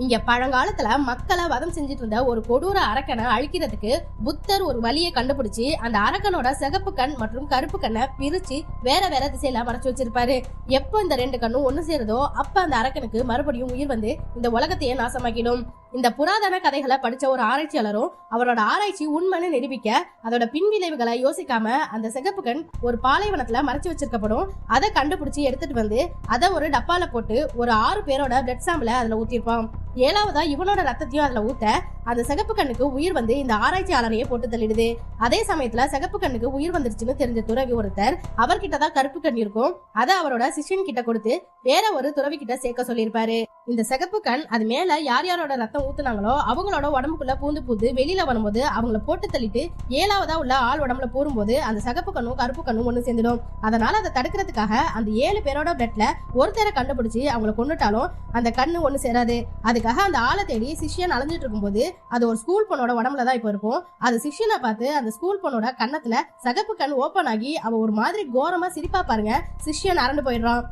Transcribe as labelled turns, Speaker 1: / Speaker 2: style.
Speaker 1: இங்க பழங்காலத்துல மக்களை வதம் செஞ்சுட்டு இருந்த ஒரு கொடூர அரக்கனை அழிக்கிறதுக்கு புத்தர் ஒரு வழியை கண்டுபிடிச்சு அந்த அரக்கனோட சிகப்பு கண் மற்றும் கருப்பு கண்ணை பிரிச்சு வேற வேற திசையில மறைச்சு வச்சிருப்பாரு. எப்போ இந்த ரெண்டு கண்ணும் ஒண்ணு சேருதோ அப்ப அந்த அரக்கனுக்கு மறுபடியும் உயிர் வந்து இந்த உலகத்தையே நாசமாக்கிடும். இந்த புராதன கதைகளை படிச்ச ஒரு ஆராய்ச்சியாளரும் அவரோட ஆராய்ச்சி உண்மைன்னு நிரூபிக்க அதோட பின்விளைவுகளை யோசிக்காம அந்த சிகப்பு கண் ஒரு பாலைவனத்துல மறைச்சு வச்சிருக்கப்படும். அதை கண்டுபிடிச்சு எடுத்துட்டு வந்து அதை ஒரு டப்பால போட்டு ஒரு 6 பேரோட பிளட் சாம்பிளை அதுல ஊத்திருப்பான். 7வதா இவனோட ரத்தத்தையும் அதுல ஊத்த அந்த சிகப்பு கண்ணுக்கு உயிர் வந்து இந்த ஆராய்ச்சியாளரையே போட்டு தள்ளிடுது. அதே சமயத்துல சிகப்பு கண்ணுக்கு உயிர் வந்துருச்சுன்னு தெரிஞ்ச துறவி ஒருத்தர் அவர்கிட்டதான் கருப்பு கண் இருக்கும், அதை அவரோட சிஷ்யன் கிட்ட கொடுத்து வேற ஒரு துறவி கிட்ட சேர்க்க சொல்லியிருப்பாரு. இந்த சிகப்பு கண் அது மேல யார் யாரோட ரத்தம் ஊத்துனாங்களோ அவங்களோட உடம்புக்குள்ள பூந்து வெளியில வரும்போது அவங்கள போட்டு தள்ளிட்டு 7வதா உள்ள ஆள் உடம்புல போகும்போது அந்த சிகப்பு கண்ணும் கருப்பு கண்ணும் ஒண்ணு சேர்ந்துடும். அதனால அதை தடுக்கிறதுக்காக அந்த 7 பேரோட பிளட்ல ஒருத்தரை கண்டுபிடிச்சு அவங்கள கொண்டுட்டாலும் அந்த கண்ணு ஒண்ணு சேராது. அதுக்காக அந்த ஆளை தேடி சிஷ்யன் அலைஞ்சிட்டு இருக்கும்போது அது ஒரு ஸ்கூல் பொண்ணோட உடம்புலதான் இப்ப இருக்கும். அது சிஷ்யனை பார்த்து அந்த ஸ்கூல் பொண்ணோட கண்ணத்துல சிகப்பு கண் ஓபன் ஆகி அவ ஒரு மாதிரி கோரமா சிரிப்பா பாருங்க சிஷ்யன் அரண்டு போயிடுறான்.